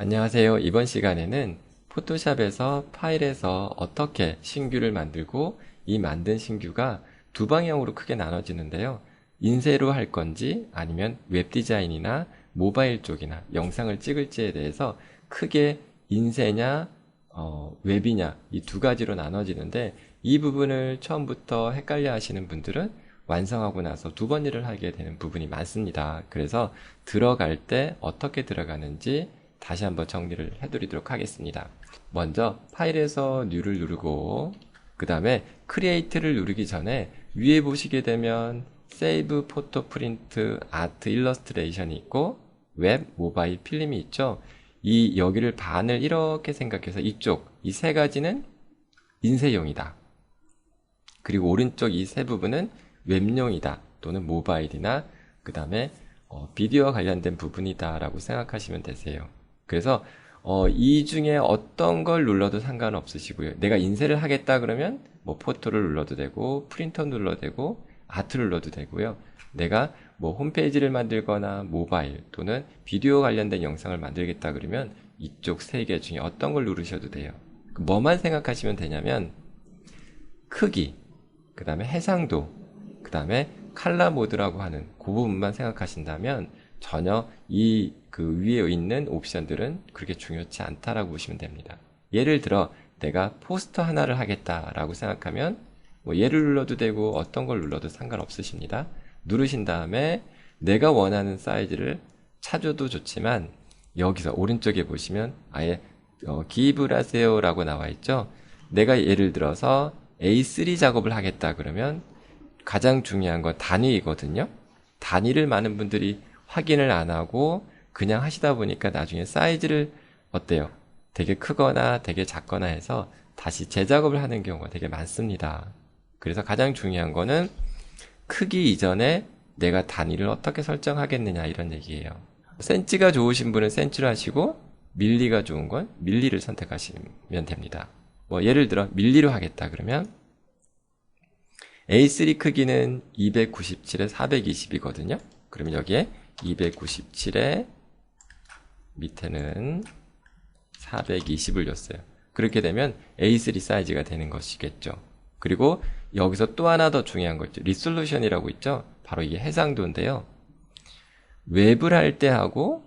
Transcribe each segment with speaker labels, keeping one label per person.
Speaker 1: 안녕하세요. 이번 시간에는 포토샵에서 파일에서 어떻게 신규를 만들고 이 만든 신규가 두 방향으로 크게 나눠지는데요. 인쇄로 할 건지 아니면 웹 디자인이나 모바일 쪽이나 영상을 찍을지에 대해서 크게 인쇄냐 웹이냐 이 두 가지로 나눠지는데, 이 부분을 처음부터 헷갈려 하시는 분들은 완성하고 나서 두 번 일을 하게 되는 부분이 많습니다. 그래서 들어갈 때 어떻게 들어가는지 다시 한번 정리를 해드리도록 하겠습니다. 먼저 파일에서 New를 누르고 그 다음에 Create를 누르기 전에 위에 보시게 되면 Save Photo Print Art Illustration이 있고 웹, 모바일, 필름이 있죠. 이 여기를 반을 이렇게 생각해서 이쪽 이 세 가지는 인쇄용이다. 그리고 오른쪽 이 세 부분은 웹용이다 또는 모바일이나 그 다음에 비디오와 관련된 부분이다 라고 생각하시면 되세요. 그래서 이 중에 어떤 걸 눌러도 상관없으시고요. 내가 인쇄를 하겠다 그러면 뭐 포토를 눌러도 되고 프린터 눌러도 되고 아트 눌러도 되고요. 내가 뭐 홈페이지를 만들거나 모바일 또는 비디오 관련된 영상을 만들겠다 그러면 이쪽 세 개 중에 어떤 걸 누르셔도 돼요. 뭐만 생각하시면 되냐면 크기, 그 다음에 해상도, 그 다음에 칼라 모드라고 하는 그 부분만 생각하신다면 전혀 그 위에 있는 옵션들은 그렇게 중요치 않다라고 보시면 됩니다. 예를 들어 내가 포스터 하나를 하겠다라고 생각하면 뭐 얘를 눌러도 되고 어떤 걸 눌러도 상관없으십니다. 누르신 다음에 내가 원하는 사이즈를 찾아도 좋지만 여기서 오른쪽에 보시면 아예 기입을 하세요 라고 나와 있죠. 내가 예를 들어서 A3 작업을 하겠다 그러면 가장 중요한 건 단위이거든요. 단위를 많은 분들이 확인을 안 하고 그냥 하시다 보니까 나중에 사이즈를 어때요? 되게 크거나 되게 작거나 해서 다시 재작업을 하는 경우가 되게 많습니다. 그래서 가장 중요한 거는 크기 이전에 내가 단위를 어떻게 설정하겠느냐 이런 얘기예요. 센치가 좋으신 분은 센치를 하시고 밀리가 좋은 건 밀리를 선택하시면 됩니다. 뭐 예를 들어 밀리로 하겠다 그러면 A3 크기는 297에 420이거든요. 그러면 여기에 297에 밑에는 420을 줬어요. 그렇게 되면 A3 사이즈가 되는 것이겠죠. 그리고 여기서 또 하나 더 중요한 거 있죠. 리솔루션이라고 있죠. 바로 이게 해상도인데요. 웹을 할 때 하고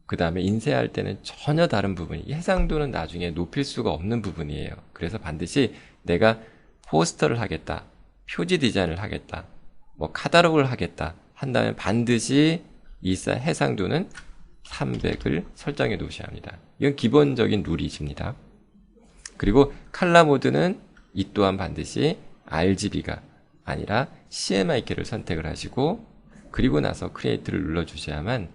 Speaker 1: 그 다음에 인쇄할 때는 전혀 다른 부분이, 해상도는 나중에 높일 수가 없는 부분이에요. 그래서 반드시 내가 포스터를 하겠다, 표지 디자인을 하겠다, 뭐 카탈로그를 하겠다 한다면 반드시 이 해상도는 300을 설정해 놓으셔야 합니다. 이건 기본적인 룰이십니다. 그리고 칼라 모드는 이 또한 반드시 RGB가 아니라 CMYK를 선택을 하시고 그리고 나서 크리에이트를 눌러주셔야만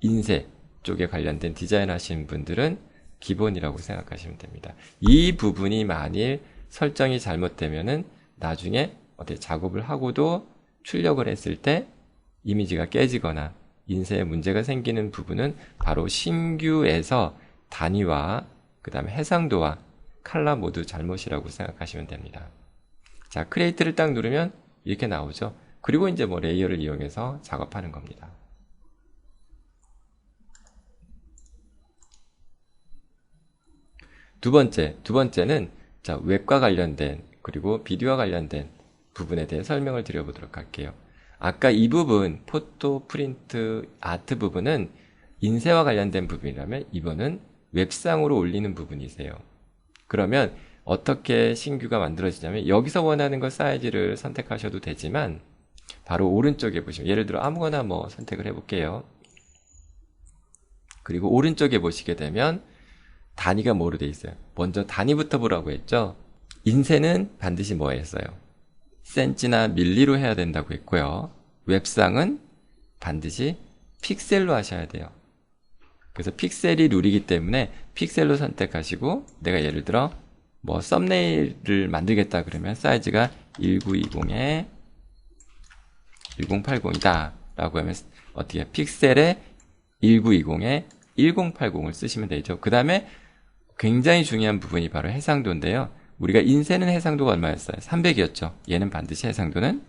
Speaker 1: 인쇄 쪽에 관련된 디자인 하시는 분들은 기본이라고 생각하시면 됩니다. 이 부분이 만일 설정이 잘못되면은 나중에 어떻게 작업을 하고도 출력을 했을 때 이미지가 깨지거나 인쇄에 문제가 생기는 부분은 바로 신규에서 단위와 그 다음에 해상도와 칼라 모두 잘못이라고 생각하시면 됩니다. 자, 크리에이트를 딱 누르면 이렇게 나오죠. 그리고 이제 뭐 레이어를 이용해서 작업하는 겁니다. 두 번째는 자, 웹과 관련된 그리고 비디오와 관련된 부분에 대해 설명을 드려보도록 할게요. 아까 이 부분 포토, 프린트, 아트 부분은 인쇄와 관련된 부분이라면 이번은 웹상으로 올리는 부분이세요. 그러면 어떻게 신규가 만들어지냐면 여기서 원하는 것 사이즈를 선택하셔도 되지만 바로 오른쪽에 보시면 예를 들어 아무거나 뭐 선택을 해볼게요. 그리고 오른쪽에 보시게 되면 단위가 뭐로 돼 있어요? 먼저 단위부터 보라고 했죠. 인쇄는 반드시 뭐 했어요? 센치나 밀리로 해야 된다고 했고요. 웹상은 반드시 픽셀로 하셔야 돼요. 그래서 픽셀이 룰이기 때문에 픽셀로 선택하시고 내가 예를 들어 뭐 썸네일을 만들겠다 그러면 사이즈가 1920에 1080이다 라고 하면 어떻게 픽셀에 1920에 1080을 쓰시면 되죠. 그 다음에 굉장히 중요한 부분이 바로 해상도인데요. 우리가 인쇄는 해상도가 얼마였어요? 300이었죠. 얘는 반드시 해상도는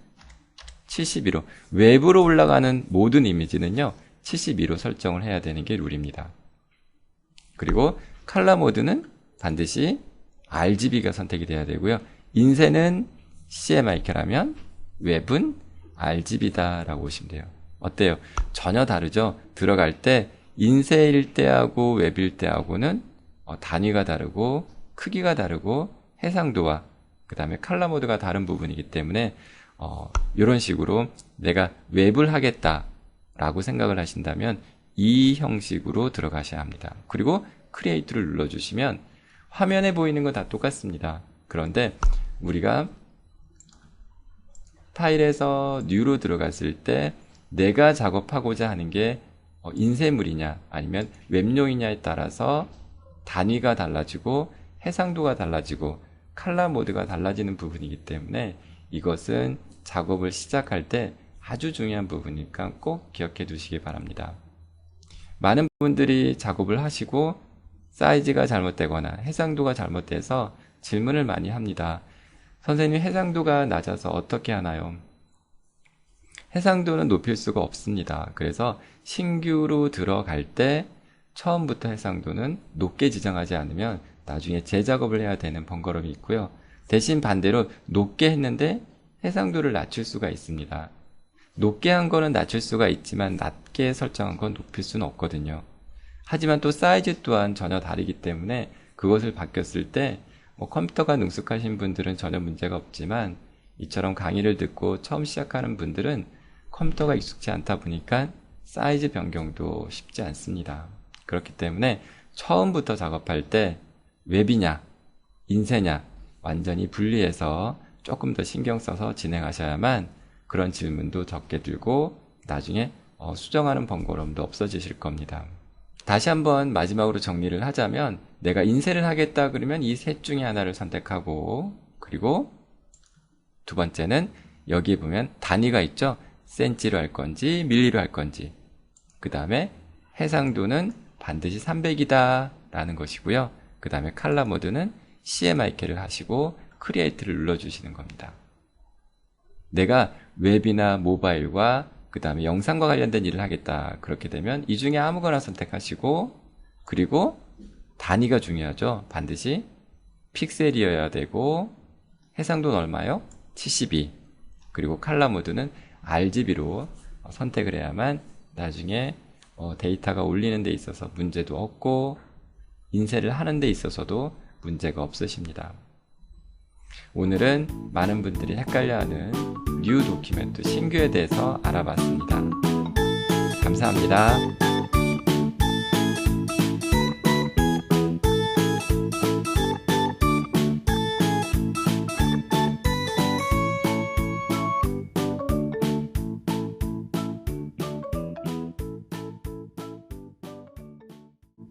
Speaker 1: 72로, 외부로 올라가는 모든 이미지는요 72로 설정을 해야 되는 게 룰입니다. 그리고 컬러 모드는 반드시 RGB가 선택이 돼야 되고요. 인쇄는 CMYK라면 웹은 RGB다 라고 보시면 돼요. 어때요? 전혀 다르죠? 들어갈 때 인쇄일 때하고 웹일 때하고는 단위가 다르고 크기가 다르고 해상도와 그 다음에 컬러 모드가 다른 부분이기 때문에 이런 식으로 내가 웹을 하겠다 라고 생각을 하신다면 이 형식으로 들어가셔야 합니다. 그리고 크리에이트를 눌러주시면 화면에 보이는 건 다 똑같습니다. 그런데 우리가 파일에서 뉴로 들어갔을 때 내가 작업하고자 하는 게 인쇄물이냐 아니면 웹용이냐에 따라서 단위가 달라지고 해상도가 달라지고 컬러 모드가 달라지는 부분이기 때문에 이것은 작업을 시작할 때 아주 중요한 부분이니까 꼭 기억해 두시기 바랍니다. 많은 분들이 작업을 하시고 사이즈가 잘못되거나 해상도가 잘못돼서 질문을 많이 합니다. 선생님, 해상도가 낮아서 어떻게 하나요? 해상도는 높일 수가 없습니다. 그래서 신규로 들어갈 때 처음부터 해상도는 높게 지정하지 않으면 나중에 재작업을 해야 되는 번거로움이 있고요. 대신 반대로 높게 했는데 해상도를 낮출 수가 있습니다. 높게 한 거는 낮출 수가 있지만 낮게 설정한 건 높일 수는 없거든요. 하지만 또 사이즈 또한 전혀 다르기 때문에 그것을 바뀌었을 때 컴퓨터가 능숙하신 분들은 전혀 문제가 없지만 이처럼 강의를 듣고 처음 시작하는 분들은 컴퓨터가 익숙지 않다 보니까 사이즈 변경도 쉽지 않습니다. 그렇기 때문에 처음부터 작업할 때 웹이냐 인쇄냐 완전히 분리해서 조금 더 신경 써서 진행하셔야만 그런 질문도 적게 들고 나중에 수정하는 번거로움도 없어지실 겁니다. 다시 한번 마지막으로 정리를 하자면 내가 인쇄를 하겠다 그러면 이 셋 중에 하나를 선택하고 그리고 두 번째는 여기 보면 단위가 있죠. 센치로 할 건지 밀리로 할 건지 그 다음에 해상도는 반드시 300이다 라는 것이고요. 그 다음에 컬러 모드는 CMYK를 하시고 크리에이트를 눌러주시는 겁니다. 내가 웹이나 모바일과 그 다음에 영상과 관련된 일을 하겠다 그렇게 되면 이 중에 아무거나 선택하시고 그리고 단위가 중요하죠. 반드시 픽셀이어야 되고 해상도는 얼마요? 72 그리고 컬러 모드는 RGB로 선택을 해야만 나중에 데이터가 올리는 데 있어서 문제도 없고 인쇄를 하는 데 있어서도 문제가 없으십니다. 오늘은 많은 분들이 헷갈려하는 뉴 도큐멘트 신규에 대해서 알아봤습니다. 감사합니다.